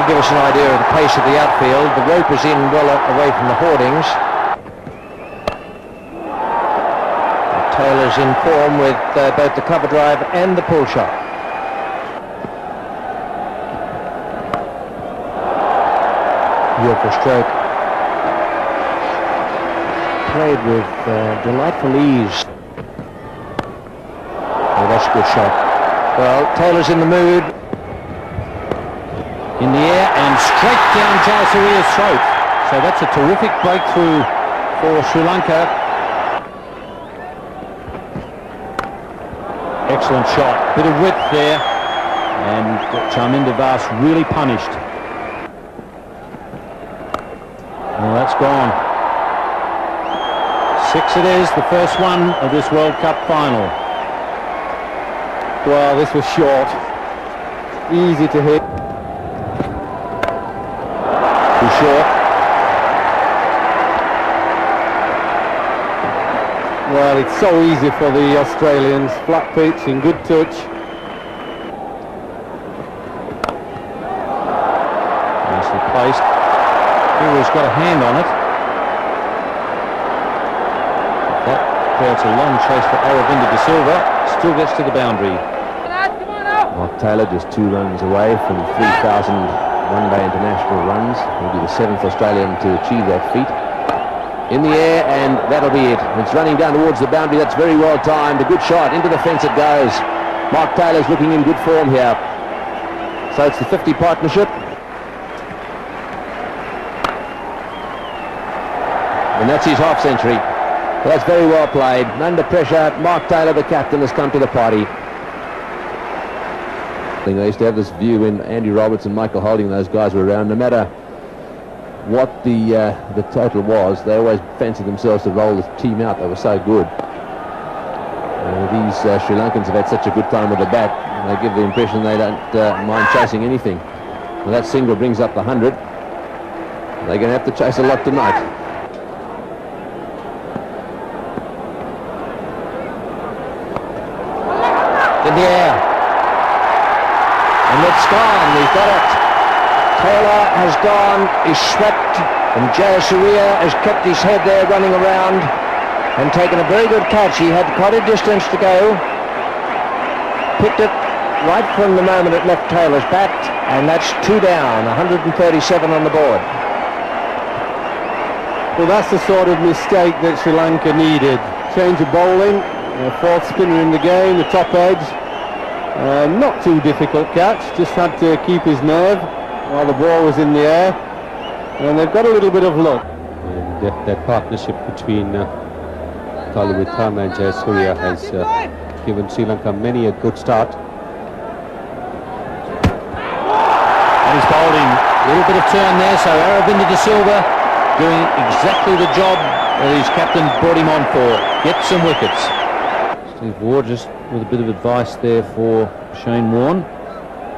That'll give us an idea of the pace of the outfield. The rope is in well away from the hoardings. Taylor's in form with both the cover drive and the pull shot. Beautiful stroke. Played with delightful ease. Oh, that's a good shot. Well, Taylor's in the mood. In the air and straight down Jayasuriya's throat. So that's a terrific breakthrough for Sri Lanka. Excellent shot. Bit of width there. And Charminder Vas really punished. Well, that's gone. 6 it is, the first one of this World Cup final. Well, this was short. Easy to hit. Too short. Well, it's so easy for the Australians. Flat pitch and good touch. Nicely placed. Hero's got a hand on it. That creates a long chase for Aravinda De Silva. Still gets to the boundary. Mark Taylor just 2 runs away from 3,000 one-day international runs. He'll be the 7th Australian to achieve that feat. In the air, and that'll be it. It's running down towards the boundary. That's very well timed. A good shot. Into the fence it goes. Mark Taylor's looking in good form here. So it's the 50 partnership. And that's his half century. So that's very well played. Under pressure, Mark Taylor, the captain, has come to the party. They used to have this view when Andy Roberts and Michael Holding, those guys were around, no matter what the total was, they always fancied themselves to roll the team out. They were so good. These Sri Lankans have had such a good time with the bat. They give the impression they don't mind chasing anything. Well, that single brings up the 100. They're going to have to chase a lot tonight. In the air. And it's gone. We've got it. Taylor has gone. He's swept. And Jayasuriya has kept his head there running around and taken a very good catch. He had quite a distance to go. Picked it right from the moment it left Taylor's bat. And that's 2 down. 137 on the board. Well, that's the sort of mistake that Sri Lanka needed. Change of bowling. Fourth spinner in the game, the top edge. Not too difficult catch, just had to keep his nerve while the ball was in the air. And they've got a little bit of luck. And that partnership between Kaluwitharna and Jayasuriya has given Sri Lanka many a good start. And he's bowling. A little bit of turn there, so Aravinda De Silva doing exactly the job that his captain brought him on for. Get some wickets. Steve Waugh just with a bit of advice there for Shane Warne.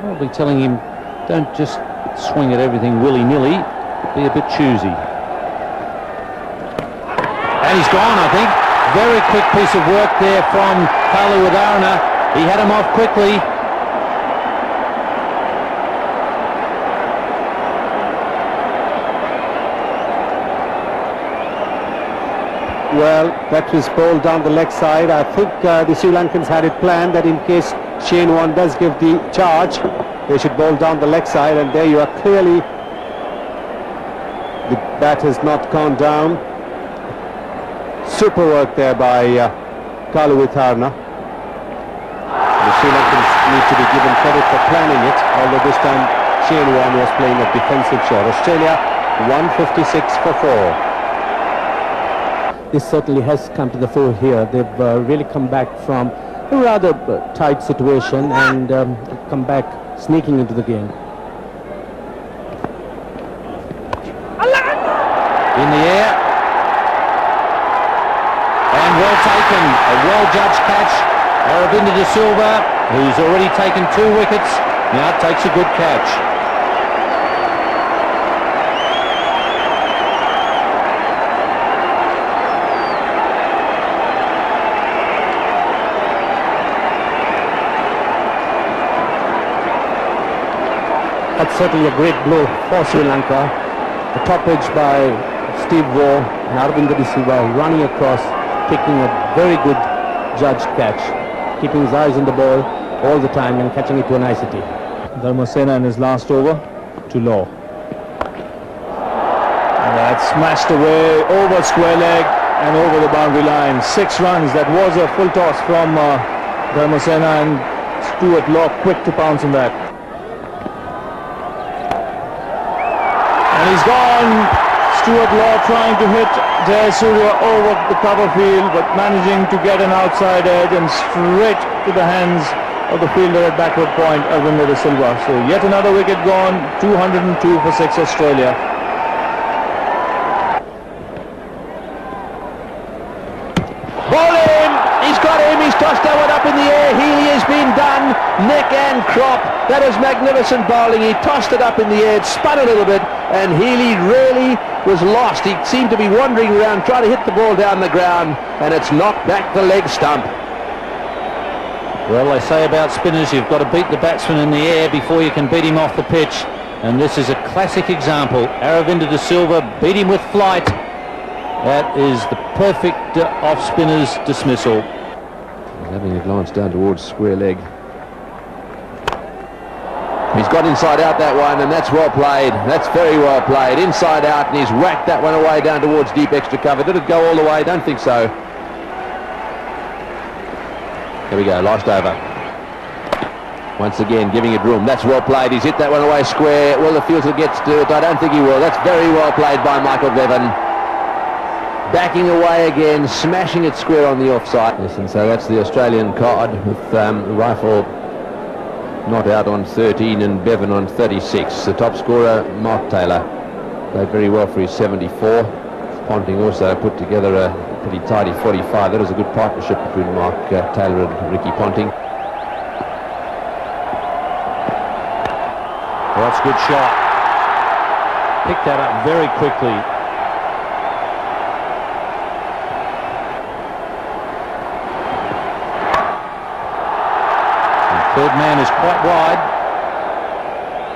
Probably telling him, don't just swing at everything willy-nilly, be a bit choosy. And he's gone, I think. Very quick piece of work there from Kaluwitharna. He had him off quickly. Well, that was bowled down the leg side. I think the Sri Lankans had it planned that in case Shane Warne does give the charge, they should bowl down the leg side, and there you are. Clearly the bat has not gone down. Super work there by Kaluwitharna. The Sri Lankans need to be given credit for planning it, although this time Shane Warne was playing a defensive shot. Australia 156 for 4. This certainly has come to the fore here. They've really come back from a rather tight situation and come back sneaking into the game. In the air. And well taken. A well-judged catch. Aravinda De Silva, who's already taken 2 wickets, now takes a good catch. That's certainly a great blow for Sri Lanka. The top edge by Steve Waugh and Arvind De Silva running across, taking a very good judged catch, keeping his eyes on the ball all the time and catching it to a nicety. Dharmasena in his last over to Law. And that's smashed away over square leg and over the boundary line. 6 runs. That was a full toss from Dharmasena, and Stuart Law quick to pounce on that. And he's gone. Stuart Law trying to hit Jayasuriya over the cover field, but managing to get an outside edge and straight to the hands of the fielder at backward point, Arvind De Silva. So yet another wicket gone. 202 for 6 Australia. Bowling! He's got him, he's tossed that one up in the air. Healy has been done, neck and crop. That is magnificent bowling. He tossed it up in the air, it spun a little bit, and Healy really was lost. He seemed to be wandering around trying to hit the ball down the ground, and it's knocked back the leg stump. Well, they say about spinners, you've got to beat the batsman in the air before you can beat him off the pitch. And this is a classic example. Aravinda De Silva beat him with flight. That is the perfect off-spinner's dismissal. He's having a glance down towards square leg. He's got inside out that one, and that's well played. That's very well played. Inside out, and he's whacked that one away down towards deep extra cover. Did it go all the way? Don't think so. Here we go, last over. Once again, giving it room. That's well played. He's hit that one away square. Will the fielder get to it? I don't think he will. That's very well played by Michael Bevan. Backing away again, smashing it square on the offside. Yes, and so that's the Australian card with Rifle not out on 13 and Bevan on 36. The top scorer, Mark Taylor, played very well for his 74. Ponting also put together a pretty tidy 45. That was a good partnership between Mark Taylor and Ricky Ponting. Well, that's a good shot. Picked that up very quickly. And third man is quite wide.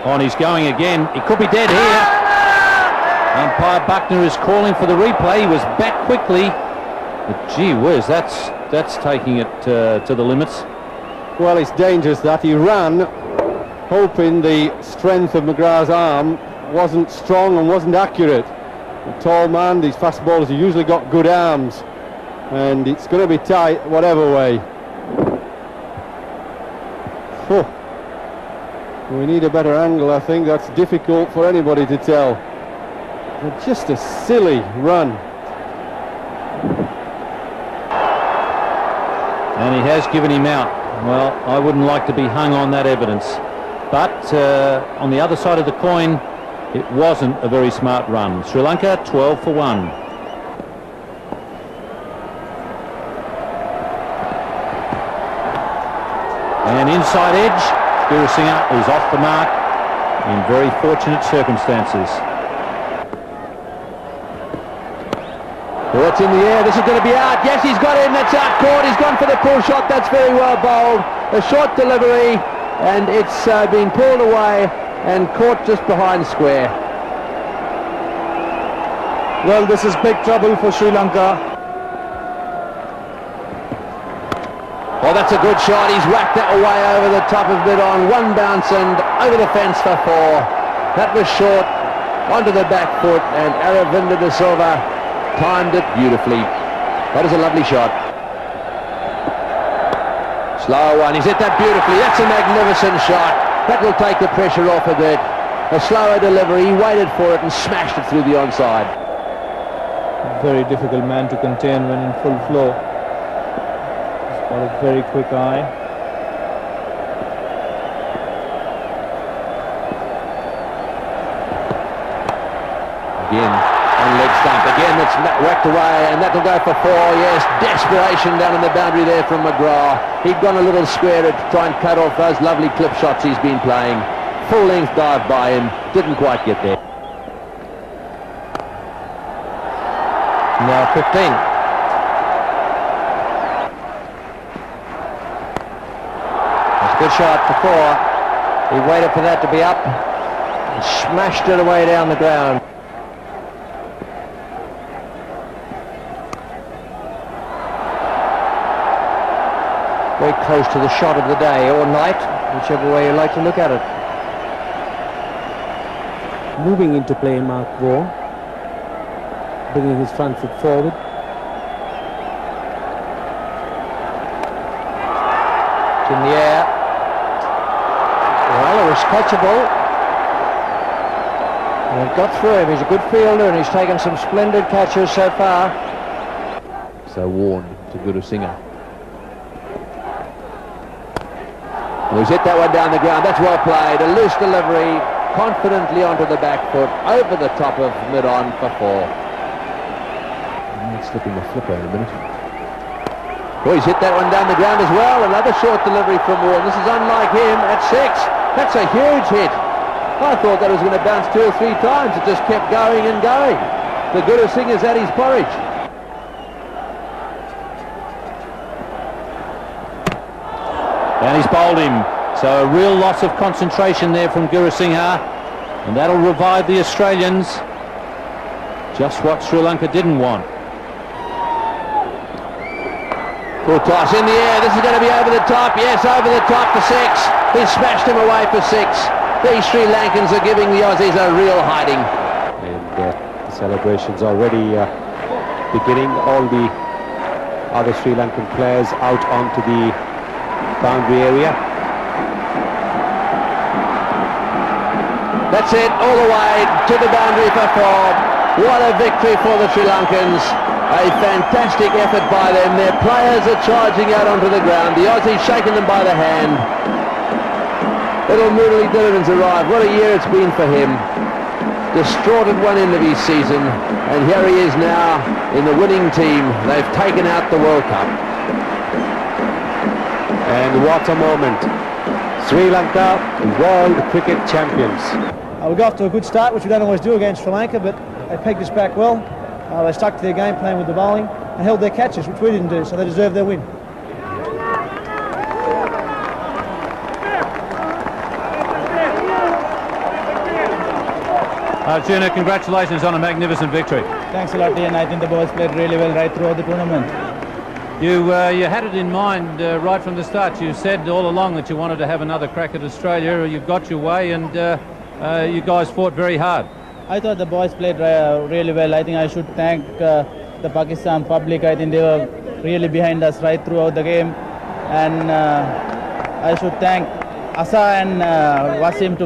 On, he's going again. He could be dead here. Umpire Buckner is calling for the replay. He was back quickly. But gee whiz, that's taking it to the limits. Well, it's dangerous that he ran, hoping the strength of McGrath's arm wasn't strong and wasn't accurate. A tall man, these fast bowlers have usually got good arms, and it's going to be tight whatever way. Oh. We need a better angle, I think. That's difficult for anybody to tell. But just a silly run. And he has given him out. Well, I wouldn't like to be hung on that evidence. But on the other side of the coin, it wasn't a very smart run. Sri Lanka 12 for 1. And inside edge, Veerasimha is off the mark in very fortunate circumstances. Well, it's in the air. This is going to be out. Yes, he's got him. That's out caught. He's gone for the pull shot. That's very well bowled. A short delivery, and it's been pulled away and caught just behind square. Well, this is big trouble for Sri Lanka. Oh, that's a good shot. He's whacked that away over the top of it on one bounce and over the fence for 4. That was short, onto the back foot, and Aravinda De Silva timed it beautifully. That is a lovely shot. Slow one. He's hit that beautifully. That's a magnificent shot. That will take the pressure off a bit. A slower delivery. He waited for it and smashed it through the onside. Very difficult man to contain when in full flow. He's got a very quick eye. Again, on leg stump. Again, that's whacked away, and that'll go for 4. Yes, desperation down in the boundary there from McGrath. He'd gone a little square to try and cut off those lovely clip shots he's been playing. Full length dive by him. Didn't quite get there. Now 15. That's a good shot for 4. He waited for that to be up. Smashed it away down the ground. Very close to the shot of the day or night, whichever way you like to look at it. Moving into play, Mark Waugh, bringing his front foot forward. It's in the air. Well, it was catchable. And it got through him. He's a good fielder and he's taken some splendid catches so far. So worn to Guru Singha. Well, he's hit that one down the ground. That's well played. A loose delivery, confidently onto the back foot, over the top of mid-on for 4. Slipping the flipper in a minute. Oh, he's hit that one down the ground as well. Another short delivery from Warren. This is unlike him at 6. That's a huge hit. I thought that was going to bounce 2 or 3 times. It just kept going and going. The Guru Singha's at his porridge. And he's bowled him. So a real loss of concentration there from Guru Singha. And that'll revive the Australians. Just what Sri Lanka didn't want. Full toss in the air. This is going to be over the top. Yes, over the top for 6. He smashed him away for 6. These Sri Lankans are giving the Aussies a real hiding. And the celebrations already beginning. All the other Sri Lankan players out onto the boundary area. That's it, all the way to the boundary for 4. What a victory for the Sri Lankans. A fantastic effort by them. Their players are charging out onto the ground. The Aussies shaking them by the hand. Little Murali Dhillon's arrived. What a year it's been for him. Distraught at one end of his season, and here he is now in the winning team. They've taken out the World Cup. And what a moment. Sri Lanka, world cricket champions. We got off to a good start, which we don't always do against Sri Lanka, but they pegged us back well. They stuck to their game plan with the bowling and held their catches, which we didn't do, so they deserved their win. Arjuna, congratulations on a magnificent victory. Thanks a lot, Ian. I think the boys played really well right throughout the tournament. You had it in mind right from the start. You said all along that you wanted to have another crack at Australia. You got your way, and you guys fought very hard. I thought the boys played really well. I think I should thank the Pakistan public. I think they were really behind us right throughout the game. And I should thank Asa and Wasim.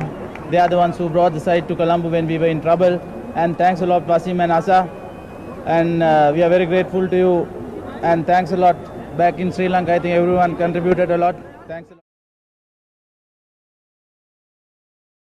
They are the ones who brought the side to Colombo when we were in trouble. And thanks a lot, Wasim and Asa. And we are very grateful to you. And thanks a lot. Back in Sri Lanka, I think everyone contributed a lot. Thanks a lot.